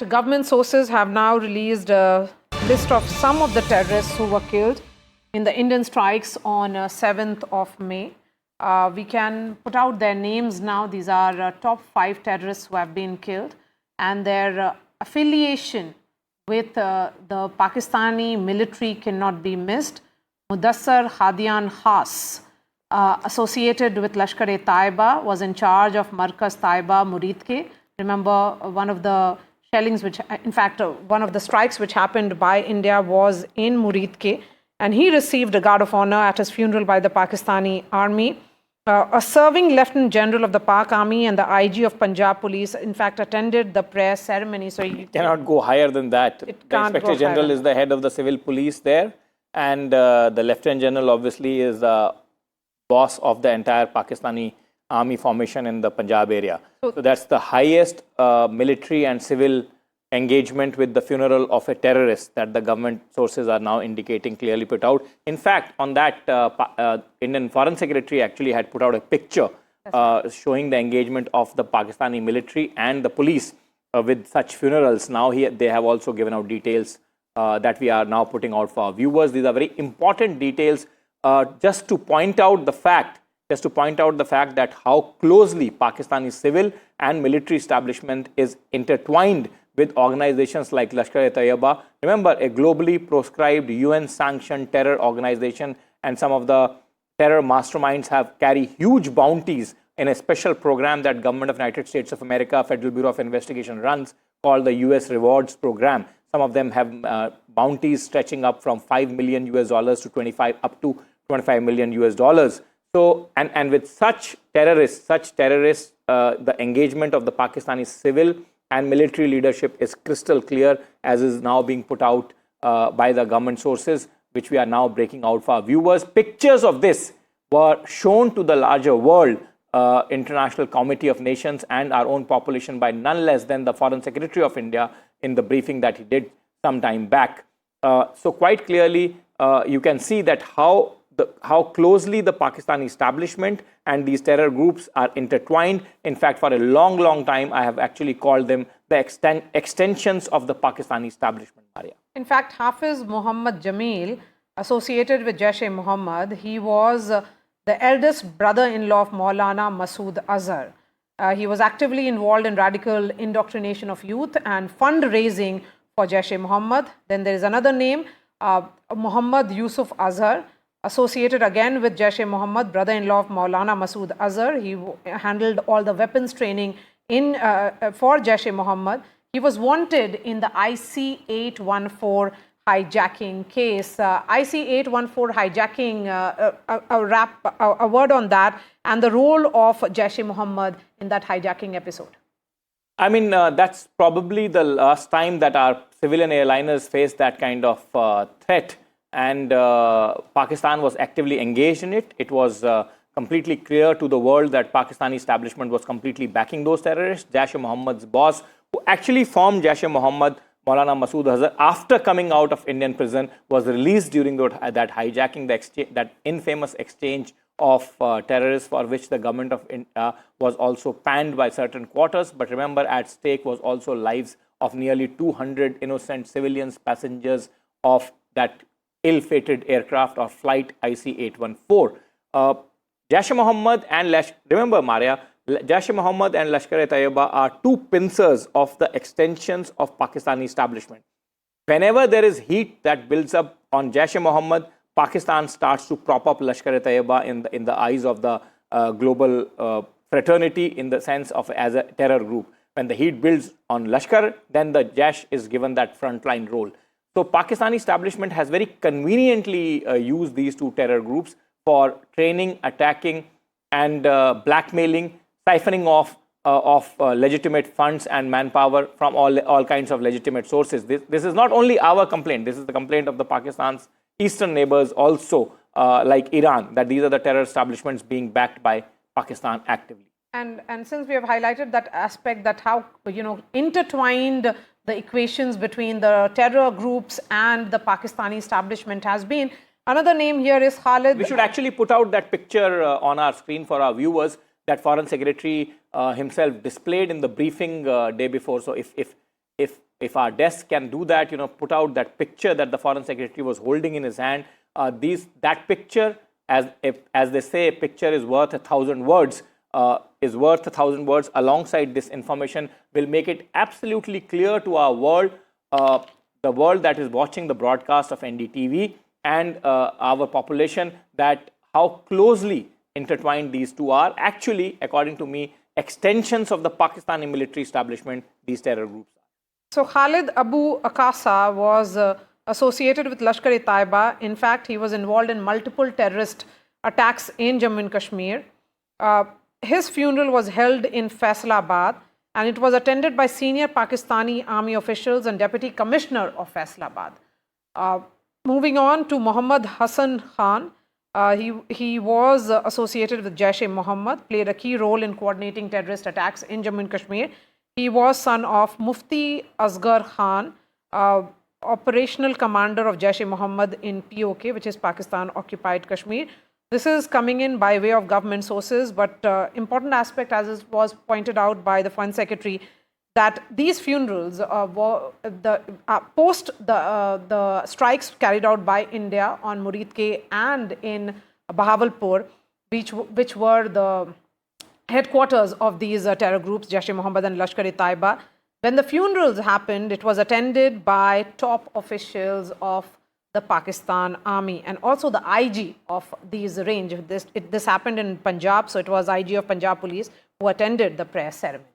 Government sources have now released a list of some of the terrorists who were killed in the Indian strikes on 7th of May. We can put out their names now. These are top 5 terrorists who have been killed, and their affiliation with the Pakistani military cannot be missed. Mudassar Hadian Khas, associated with Lashkar-e-Taiba, was in charge of Markaz Taiba Muridke. Remember, one of the shellings which, in fact, one of the strikes which happened by India was in Muridke, and he received a guard of honor at his funeral by the Pakistani army. A serving Lieutenant General of the Pak Army and the IG of Punjab Police, in fact, attended the prayer ceremony. So you cannot go higher than that. The Inspector General is the head of the civil police there, and the Lieutenant General obviously is the boss of the entire Pakistani army formation in the Punjab area. So that's the highest military and civil engagement with the funeral of a terrorist that the government sources are now indicating, clearly put out. In fact, on that, Indian Foreign Secretary actually had put out a picture showing the engagement of the Pakistani military and the police with such funerals. Now they have also given out details that we are now putting out for our viewers. These are very important details just to point out the fact that how closely Pakistani civil and military establishment is intertwined with organizations like Lashkar-e-Taiba. Remember, a globally proscribed UN-sanctioned terror organization, and some of the terror masterminds carry huge bounties in a special program that Government of United States of America, Federal Bureau of Investigation runs, called the US Rewards Program. Some of them have bounties stretching up from $5 million to up to $25 million. So, and with such terrorists, the engagement of the Pakistani civil and military leadership is crystal clear, as is now being put out by the government sources, which we are now breaking out for our viewers. Pictures of this were shown to the larger world, International Committee of Nations, and our own population by none less than the Foreign Secretary of India in the briefing that he did some time back. So quite clearly, you can see that how closely the Pakistani establishment and these terror groups are intertwined. In fact, for a long, long time, I have actually called them the extensions of the Pakistani establishment, Maria. In fact, Hafiz Muhammad Jamil, associated with Jash-e-Mohammed, he was the eldest brother-in-law of Maulana Masood Azhar. He was actively involved in radical indoctrination of youth and fundraising for Jash-e-Mohammed. Then there is another name, Muhammad Yusuf Azhar, associated again with Jash-e-Mohammed, brother-in-law of Maulana Masood Azhar. He handled all the weapons training for Jash-e-Mohammed. He was wanted in the IC-814 hijacking case. IC-814 hijacking, a word on that, and the role of Jash-e-Mohammed in that hijacking episode. I mean, that's probably the last time that our civilian airliners faced that kind of threat. And Pakistan was actively engaged in it. It was completely clear to the world that Pakistani establishment was completely backing those terrorists. Jash-e-Mohammed's boss, who actually formed Jash-e-Mohammed, Maulana Masood Azhar, after coming out of Indian prison, was released during that hijacking, that infamous exchange of terrorists, for which the government of India was also panned by certain quarters. But remember, at stake was also lives of nearly 200 innocent civilians, passengers of that ill-fated aircraft or flight IC-814. Jash-e-Mohammed and remember, Maria, Jash-e-Mohammed and Lashkar-e-Taiba are two pincers of the extensions of Pakistani establishment. Whenever there is heat that builds up on Jash-e-Mohammed, Pakistan starts to prop up Lashkar-e-Taiba in the eyes of the global fraternity, in the sense of as a terror group. When the heat builds on Lashkar, then the Jash is given that frontline role. So Pakistani establishment has very conveniently used these two terror groups for training, attacking, and blackmailing, siphoning off of legitimate funds and manpower from all kinds of legitimate sources. This is not only our complaint. This is the complaint of the Pakistan's eastern neighbors also, like Iran, that these are the terror establishments being backed by Pakistan actively. And since we have highlighted that aspect, that how intertwined the equations between the terror groups and the Pakistani establishment has been, another name here is Khalid. We should actually put out that picture on our screen for our viewers that Foreign Secretary himself displayed in the briefing day before. So if if our desk can do that, put out that picture that the Foreign Secretary was holding in his hand, that picture, as they say, a picture is worth 1,000 words, alongside this information will make it absolutely clear to our world, the world that is watching the broadcast of NDTV and our population, that how closely intertwined these two are. Actually, according to me, extensions of the Pakistani military establishment, these terror groups. So Khalid Abu Akasa was associated with Lashkar-e-Taiba. In fact, he was involved in multiple terrorist attacks in Jammu and Kashmir. His funeral was held in Faisalabad, and it was attended by senior Pakistani army officials and Deputy Commissioner of Faisalabad. Moving on to Muhammad Hassan Khan, he was associated with Jash-e-Mohammed, played a key role in coordinating terrorist attacks in Jammu and Kashmir. He was son of Mufti Asghar Khan, operational commander of Jash-e-Mohammed in POK, which is Pakistan-Occupied Kashmir. This is coming in by way of government sources, but important aspect, as was pointed out by the Foreign Secretary, that these funerals were post the strikes carried out by India on Muridke and in Bahawalpur, which were the headquarters of these terror groups, Jash-e-Mohammed and Lashkar-e-Taiba. When the funerals happened, it was attended by top officials of the Pakistan Army and also the IG of these range. This happened in Punjab, so it was IG of Punjab Police who attended the prayer ceremony.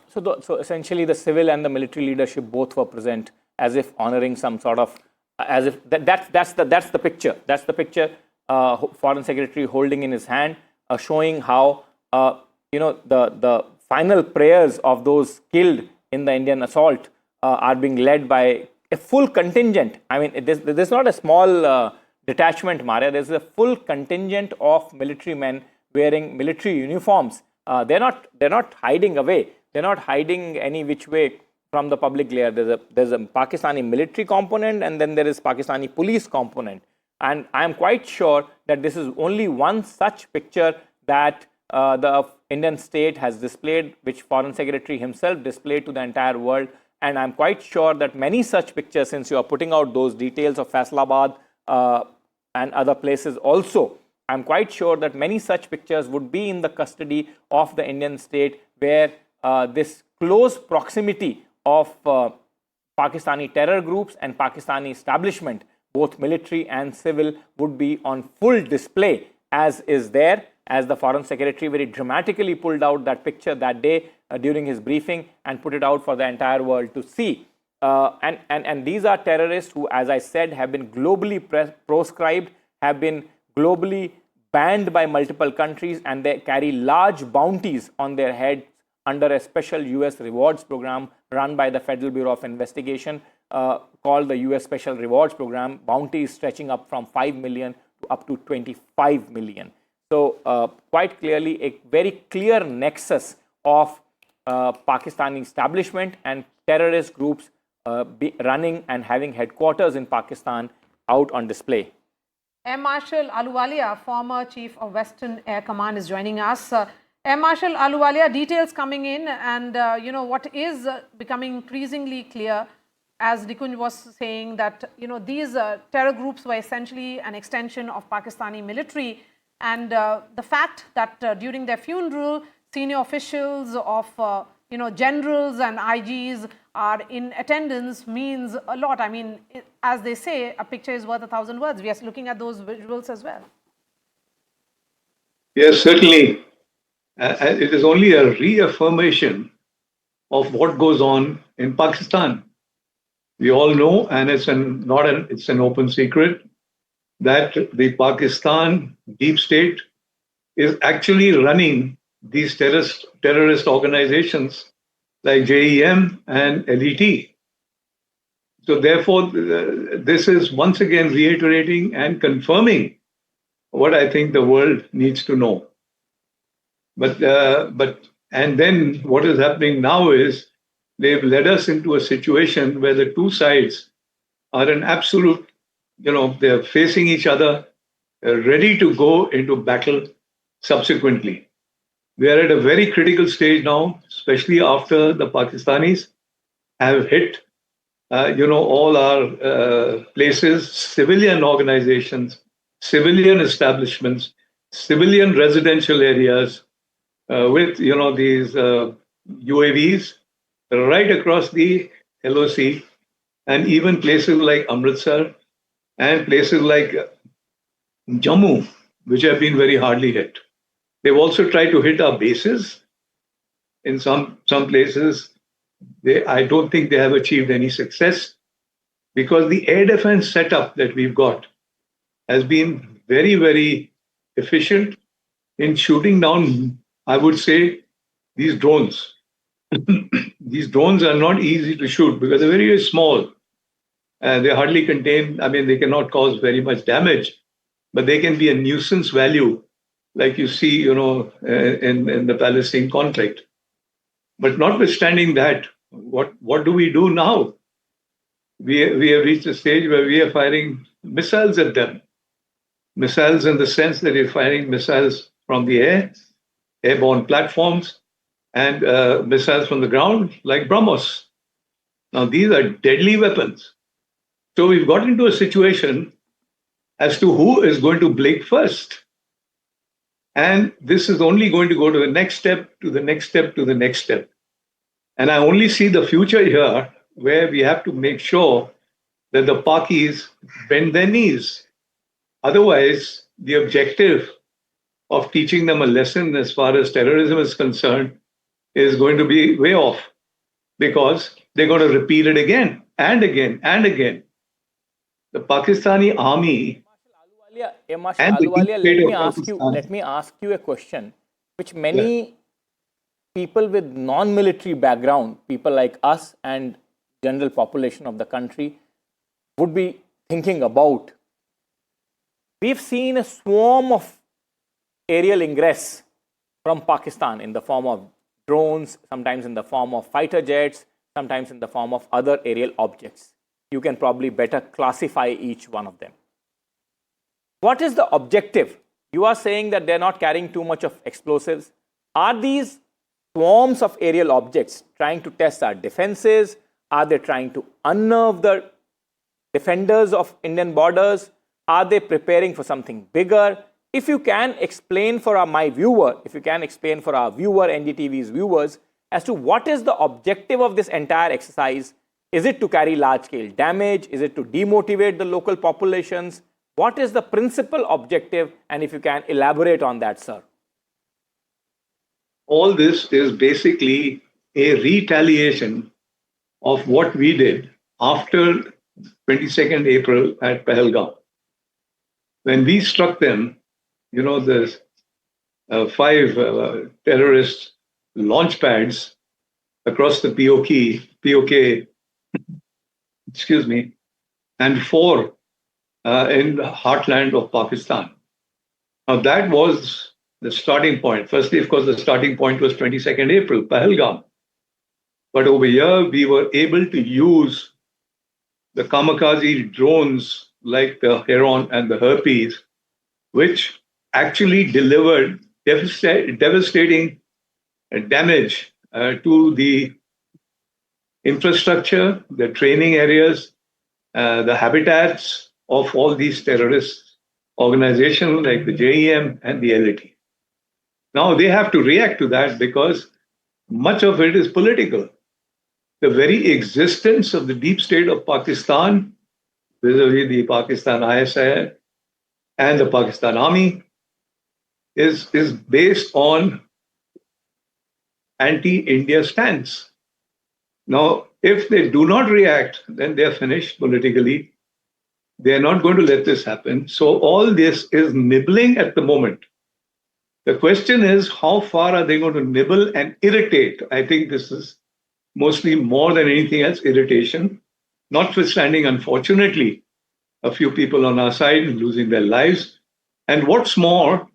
So essentially, the civil and the military leadership both were present, as if honoring some sort of, as if that's the picture. That's the picture. Foreign Secretary holding in his hand, showing how the final prayers of those killed in the Indian assault are being led by a full contingent. I mean, there's not a small detachment, Maria. There's a full contingent of military men wearing military uniforms. They're not hiding away. They're not hiding any which way from the public glare. There's a Pakistani military component, and then there is Pakistani police component. And I am quite sure that this is only one such picture that the Indian state has displayed, which Foreign Secretary himself displayed to the entire world. And I'm quite sure that many such pictures, since you are putting out those details of Faisalabad and other places also, I'm quite sure that many such pictures would be in the custody of the Indian state, where this close proximity of Pakistani terror groups and Pakistani establishment, both military and civil, would be on full display, as is there, as the Foreign Secretary very dramatically pulled out that picture that day during his briefing and put it out for the entire world to see. And these are terrorists who, as I said, have been globally proscribed, have been globally banned by multiple countries, and they carry large bounties on their heads under a special US rewards program run by the Federal Bureau of Investigation called the US Special Rewards Program. Bounties stretching up from 5 million to up to 25 million. So quite clearly a very clear nexus of Pakistani establishment and terrorist groups running and having headquarters in Pakistan out on display. Air Marshal Ahluwalia, former Chief of Western Air Command, is joining us. Air Marshal Ahluwalia, details coming in, and what is becoming increasingly clear, as Nikunj was saying, that these terror groups were essentially an extension of Pakistani military, and the fact that during their funeral, senior officials of generals and IGs are in attendance means a lot. I mean, as they say, a picture is worth 1,000 words. We are looking at those visuals as well. Yes, certainly. It is only a reaffirmation of what goes on in Pakistan. We all know, and it's an open secret, that the Pakistan deep state is actually running these terrorist organizations like JEM and LET. So therefore, this is once again reiterating and confirming what I think the world needs to know. And then what is happening now is they've led us into a situation where the two sides are in absolute, they're facing each other, ready to go into battle subsequently. We are at a very critical stage now, especially after the Pakistanis have hit, all our places, civilian organizations, civilian establishments, civilian residential areas with, these UAVs right across the LOC, and even places like Amritsar and places like Jammu, which have been very hardly hit. They've also tried to hit our bases in some places. I don't think they have achieved any success because the air defense setup that we've got has been very, very efficient in shooting down, I would say, these drones. These drones are not easy to shoot because they're very, very small. They hardly contain, they cannot cause very much damage, but they can be a nuisance value, like you see, in the Palestine conflict. But notwithstanding that, what do we do now? We have reached a stage where we are firing missiles at them. Missiles in the sense that we're firing missiles from the air, airborne platforms, and missiles from the ground, like BrahMos. Now, these are deadly weapons. So we've got into a situation as to who is going to blink first. And this is only going to go to the next step, to the next step, to the next step. And I only see the future here where we have to make sure that the Pakis bend their knees. Otherwise, the objective of teaching them a lesson as far as terrorism is concerned is going to be way off, because they're going to repeat it again and again and again. The Pakistani army. Marshal Ahluwalia, let me ask you a question, which many people with non-military background, people like us and general population of the country, would be thinking about. We've seen a swarm of aerial ingress from Pakistan in the form of drones, sometimes in the form of fighter jets, sometimes in the form of other aerial objects. You can probably better classify each one of them. What is the objective? You are saying that they're not carrying too much of explosives. Are these swarms of aerial objects trying to test our defenses? Are they trying to unnerve the defenders of Indian borders? Are they preparing for something bigger? If you can explain for my viewer, if you can explain for our viewer, NDTV's viewers, as to what is the objective of this entire exercise. Is it to carry large-scale damage? Is it to demotivate the local populations? What is the principal objective? And if you can elaborate on that, sir. All this is basically a retaliation of what we did after 22nd April at Pahalgam. When we struck them, the 5 terrorist launch pads across the POK, and 4 in the heartland of Pakistan. Now that was the starting point. Firstly, of course, the starting point was 22nd April, Pahalgam. But over here, we were able to use the kamikaze drones like the Heron and the Herpes, which actually delivered devastating damage to the infrastructure, the training areas, the habitats of all these terrorist organizations like the JEM and the LAT. Now they have to react to that because much of it is political. The very existence of the deep state of Pakistan vis-a-vis the Pakistan ISI and the Pakistan Army is based on anti-India stance. Now, if they do not react, then they're finished politically. They're not going to let this happen. So all this is nibbling at the moment. The question is, how far are they going to nibble and irritate? I think this is mostly, more than anything else, irritation. Notwithstanding, unfortunately, a few people on our side losing their lives. And what's more,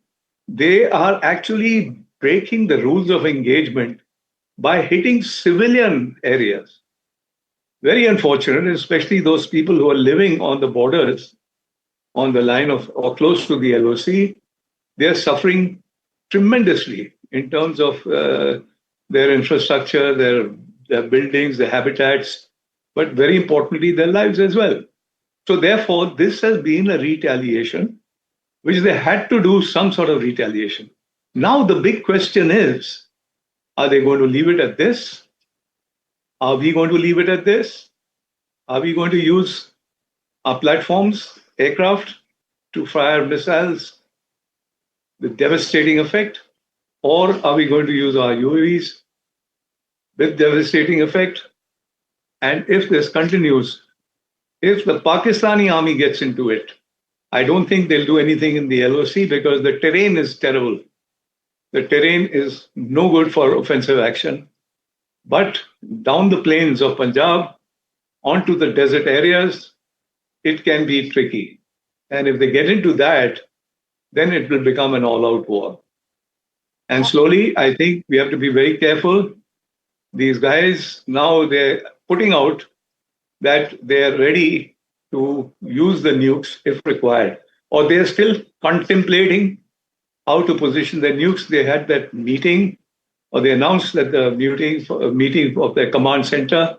they are actually breaking the rules of engagement by hitting civilian areas. Very unfortunate, especially those people who are living on the borders, on the line of or close to the LOC. They are suffering tremendously in terms of their infrastructure, their their buildings, their habitats, but very importantly, their lives as well. So therefore, this has been a retaliation, which they had to do some sort of retaliation. Now the big question is, are they going to leave it at this? Are we going to leave it at this? Are we going to use our platforms, aircraft, to fire missiles with devastating effect? Or are we going to use our UAVs with devastating effect? And if this continues, if the Pakistani army gets into it, I don't think they'll do anything in the LOC because the terrain is terrible. The terrain is no good for offensive action. But down the plains of Punjab, onto the desert areas, it can be tricky. And if they get into that, then it will become an all-out war. And slowly, I think we have to be very careful. These guys, now they're putting out that they're ready to use the nukes if required. Or they're still contemplating how to position their nukes. They had that meeting, or they announced that the meeting of their command center,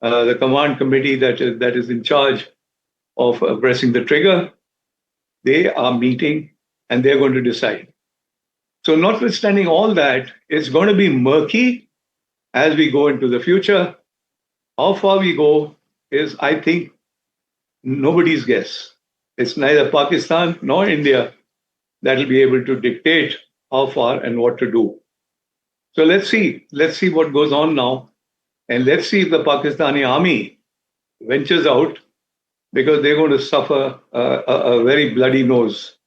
the command committee that is in charge of pressing the trigger, they are meeting and they're going to decide. So notwithstanding all that, it's going to be murky as we go into the future. How far we go is, I think, nobody's guess. It's neither Pakistan nor India that will be able to dictate how far and what to do. So let's see what goes on now. And let's see if the Pakistani army ventures out, because they're going to suffer a very bloody nose